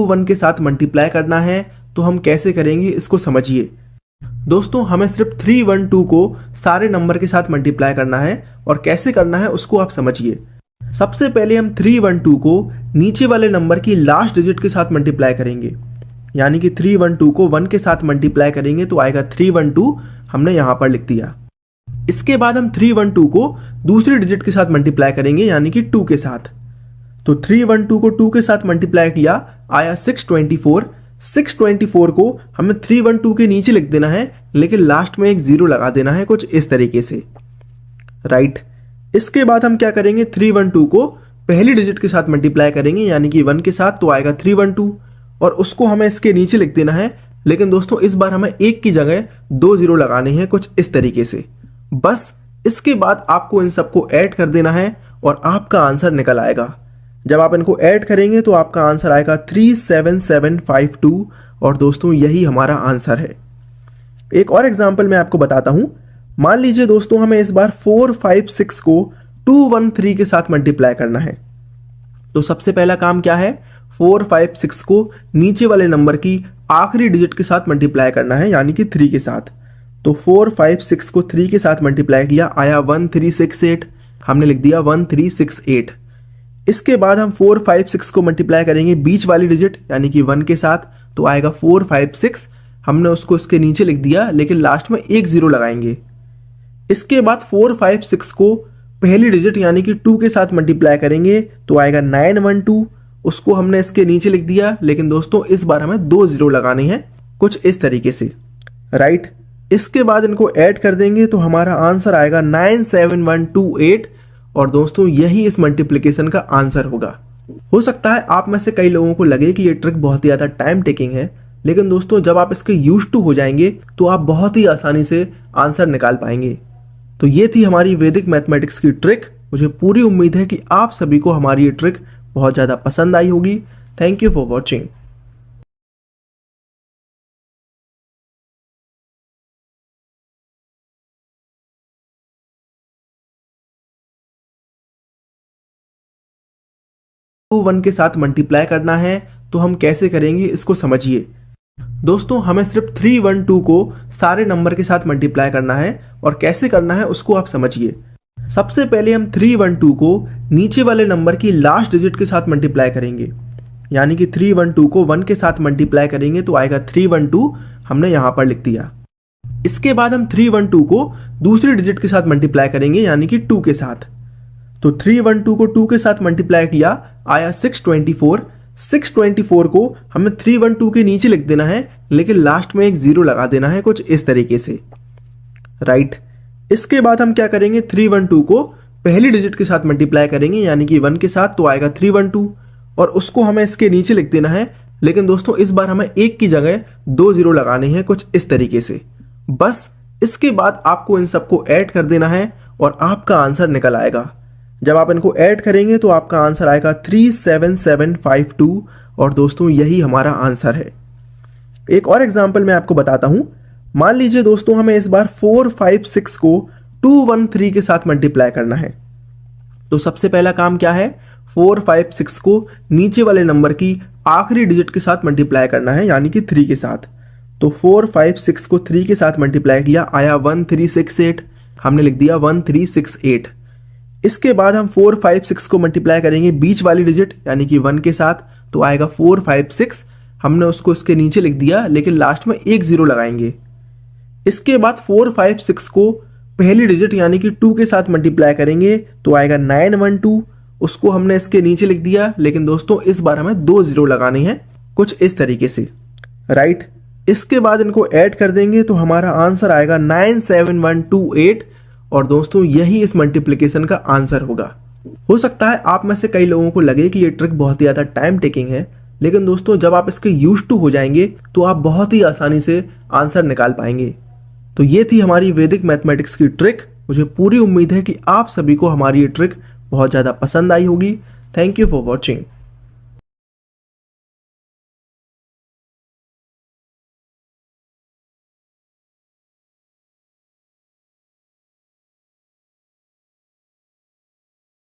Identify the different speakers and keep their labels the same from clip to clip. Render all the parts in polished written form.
Speaker 1: One के साथ multiply करना है तो हम कैसे करेंगे इसको समझिए। दोस्तों हमें सिर्फ 312 को सारे नंबर के साथ मल्टीप्लाई करना है और कैसे करना है उसको आप समझिए। सबसे पहले हम 312 को नीचे वाले नंबर की लास्ट डिजिट के साथ मल्टीप्लाई करेंगे, यानी कि 312 को 1 के साथ मल्टीप्लाई करेंगे तो आएगा 312, हमने यहाँ पर लिख दिया। इसके बाद हम 312 को दूसरी डिजिट के साथ मल्टीप्लाई करेंगे यानी कि 2 के साथ। तो 312 को 2 के साथ मल्टीप्लाई किया, आया 624। 624 को हमें 312 के नीचे लिख देना है, लेकिन लास्ट में एक जीरो लगा देना है कुछ इस तरीके से, राइट। इसके बाद हम क्या करेंगे, 312 को पहली डिजिट के साथ मल्टीप्लाई करेंगे यानी कि 1 के साथ, तो आएगा 312 और उसको हमें इसके नीचे लिख देना है। लेकिन दोस्तों इस बार हमें एक की जगह 2 जीरो लगाने हैं कुछ इस तरीके से। बस इसके बाद आपको इन सबको ऐड कर देना है और आपका आंसर निकल आएगा। जब आप इनको ऐड करेंगे तो आपका आंसर आएगा 37752 और दोस्तों यही हमारा आंसर है। एक और एग्जांपल मैं आपको बताता हूं। मान लीजिए दोस्तों हमें इस बार 456 को 213 के साथ मल्टीप्लाई करना है। तो सबसे पहला काम क्या है, 456 को नीचे वाले नंबर की आखिरी डिजिट के साथ मल्टीप्लाई करना है यानी कि 3 के साथ। तो 456 को 3 के साथ मल्टीप्लाई किया, आया 1368, हमने लिख दिया 1368। इसके बाद हम 456 को मल्टीप्लाई करेंगे बीच वाली डिजिट यानी कि 1 के साथ, तो आएगा 456, हमने उसको इसके नीचे लिख दिया लेकिन लास्ट में एक जीरो लगाएंगे। इसके बाद 456 को पहली डिजिट यानी कि 2 के साथ मल्टीप्लाई करेंगे तो आएगा 912, उसको हमने इसके नीचे लिख दिया लेकिन दोस्तों इस बार हमें 2 जीरो लगाने हैं कुछ इस तरीके से, राइट। इसके बाद इनको ऐड कर देंगे तो हमारा आंसर आएगा 97128 और दोस्तों यही इस मल्टीप्लिकेशन का आंसर होगा। हो सकता है आप में से कई लोगों को लगे कि ये ट्रिक बहुत ही ज़्यादा टाइम टेकिंग है, लेकिन दोस्तों जब आप इसके यूज्ड टू हो जाएंगे तो आप बहुत ही आसानी से आंसर निकाल पाएंगे। तो ये थी हमारी वैदिक मैथमेटिक्स की ट्रिक। मुझे पूरी उम्मीद है कि आप सभी को हमारी ये ट्रिक बहुत ज़्यादा पसंद आई होगी। Thank you for watching. One के साथ मल्टीप्लाई करना है तो हम कैसे करेंगे इसको समझिए। दोस्तों हमें सिर्फ 312 को सारे नंबर के साथ मल्टीप्लाई करना है और कैसे करना है उसको आप समझिए। सबसे पहले हम 312 को नीचे वाले नंबर की लास्ट डिजिट के साथ मल्टीप्लाई करेंगे, यानी कि 312 को 1 के साथ मल्टीप्लाई करेंगे तो आएगा 312, हमने यहाँ पर लिख दिया। इसके बाद हम 312 को दूसरी डिजिट के साथ मल्टीप्लाई करेंगे यानी कि 2 के साथ। तो 312 को 2 के साथ मल्टीप्लाई किया, आया 624। 624 को हमें 312 के नीचे लिख देना है लेकिन लास्ट में एक जीरो लगा देना है कुछ इस तरीके से, राइट। इसके बाद हम क्या करेंगे, 312 को पहली डिजिट के साथ मल्टीप्लाई करेंगे यानी कि 1 के साथ, तो आएगा 312 और उसको हमें इसके नीचे लिख देना है। लेकिन दोस्तों इस बार हमें एक की जगह 2 जीरो लगाने हैं कुछ इस तरीके से। बस इसके बाद आपको इन सबको ऐड कर देना है और आपका आंसर निकल आएगा। जब आप इनको ऐड करेंगे तो आपका आंसर आएगा 37752 और दोस्तों यही हमारा आंसर है। एक और एग्जांपल मैं आपको बताता हूं। मान लीजिए दोस्तों हमें इस बार 456 को 213 के साथ मल्टीप्लाई करना है। तो सबसे पहला काम क्या है, 456 को नीचे वाले नंबर की आखिरी डिजिट के साथ मल्टीप्लाई करना है यानी कि 3 के साथ। तो 456 को 3 के साथ मल्टीप्लाई किया, आया 1368, हमने लिख दिया 1368। इसके बाद हम 456 को मल्टीप्लाई करेंगे बीच वाली डिजिट यानी कि 1 के साथ, तो आएगा 456, हमने उसको इसके नीचे लिख दिया लेकिन लास्ट में एक जीरो लगाएंगे। इसके बाद 456 को पहली डिजिट यानी कि 2 के साथ मल्टीप्लाई करेंगे तो आएगा 912, उसको हमने इसके नीचे लिख दिया लेकिन दोस्तों इस बार हमें 2 जीरो लगाने हैं कुछ इस तरीके से, राइट। इसके बाद इनको ऐड कर देंगे तो हमारा आंसर आएगा 97128 और दोस्तों यही इस मल्टीप्लिकेशन का आंसर होगा। हो सकता है आप में से कई लोगों को लगे कि ये ट्रिक बहुत ही ज़्यादा टाइम टेकिंग है, लेकिन दोस्तों जब आप इसके यूज्ड टू हो जाएंगे तो आप बहुत ही आसानी से आंसर निकाल पाएंगे। तो ये थी हमारी वैदिक मैथमेटिक्स की ट्रिक। मुझे पूरी उम्मीद है कि आप सभी को हमारी ये ट्रिक बहुत ज़्यादा पसंद आई होगी। Thank you for watching.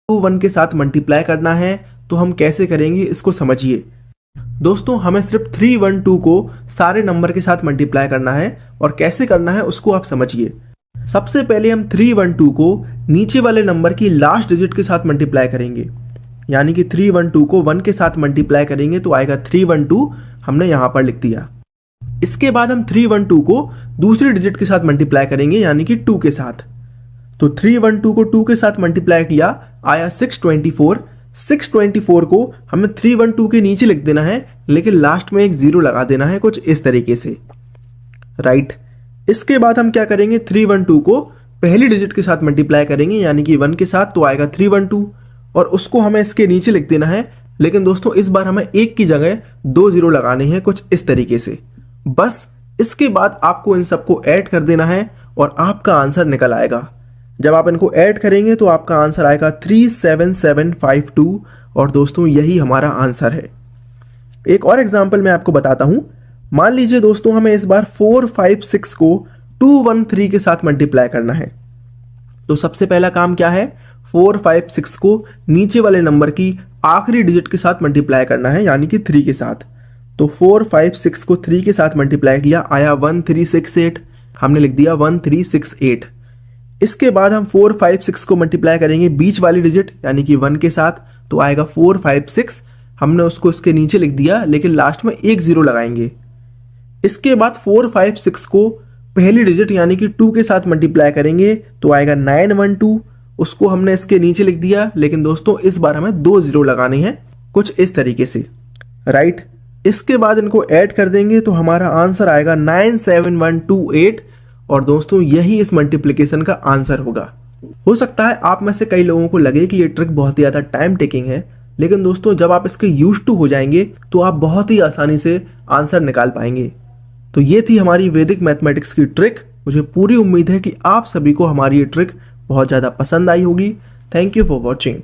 Speaker 1: One के साथ मल्टीप्लाई करना है तो हम कैसे करेंगे इसको समझिए। दोस्तों हमें सिर्फ 312 को सारे नंबर के साथ मल्टीप्लाई करना है और कैसे करना है उसको आप समझिए। सबसे पहले हम 312 को नीचे वाले नंबर की लास्ट डिजिट के साथ मल्टीप्लाई करेंगे, यानी कि 312 को 1 के साथ मल्टीप्लाई करेंगे तो आएगा 312, हमने यहाँ पर लिख दिया। इसके बाद हम 312 को दूसरी डिजिट के साथ मल्टीप्लाई करेंगे, यानी कि 2 के साथ। तो 312 को 2 के साथ मल्टीप्लाई किया, आया 624। 624 को हमें 312 के नीचे लिख देना है, लेकिन लास्ट में एक 0 लगा देना है, कुछ इस तरीके से, राइट। इसके बाद हम क्या करेंगे, 312 को पहली डिजिट के साथ मल्टीप्लाई करेंगे, यानी कि 1 के साथ, तो आएगा 312 और उसको हमें इसके नीचे लिख देना है। लेकिन दोस्तों इस बार हमें 1 की जगह 2 0 लगाने हैं, कुछ इस तरीके से। बस इसके बाद आपको इन सबको ऐड कर देना है और आपका आंसर निकल आएगा। जब आप इनको ऐड करेंगे तो आपका आंसर आएगा 37752 और दोस्तों यही हमारा आंसर है। एक और एग्जांपल मैं आपको बताता हूं। मान लीजिए दोस्तों हमें इस बार 456 को 213 के साथ मल्टीप्लाई करना है। तो सबसे पहला काम क्या है, 456 को नीचे वाले नंबर की आखिरी डिजिट के साथ मल्टीप्लाई करना है, यानी कि 3 के साथ। तो 456 को 3 के साथ मल्टीप्लाई किया, आया 1368, हमने लिख दिया 1368। इसके बाद हम 456 को मल्टीप्लाई करेंगे बीच वाली डिजिट यानी कि 1 के साथ, तो आएगा 456, हमने उसको इसके नीचे लिख दिया, लेकिन लास्ट में एक 0 लगाएंगे। इसके बाद 456 को पहली डिजिट यानी कि 2 के साथ मल्टीप्लाई करेंगे, तो आएगा 912, उसको हमने इसके नीचे लिख दिया, लेकिन दोस्तों इस बार हमें 2 0 लगाने हैं, कुछ इस तरीके से, राइट। इसके बाद इनको ऐड कर देंगे तो हमारा आंसर आएगा 97128 और दोस्तों यही इस मल्टीप्लिकेशन का आंसर होगा। हो सकता है आप में से कई लोगों को लगे कि ये ट्रिक बहुत ही ज़्यादा टाइम टेकिंग है, लेकिन दोस्तों जब आप इसके यूज्ड टू हो जाएंगे तो आप बहुत ही आसानी से आंसर निकाल पाएंगे। तो ये थी हमारी वैदिक मैथमेटिक्स की ट्रिक। मुझे पूरी उम्मीद है कि आप सभी को हमारी ये ट्रिक बहुत ज़्यादा पसंद आई होगी। Thank you for watching.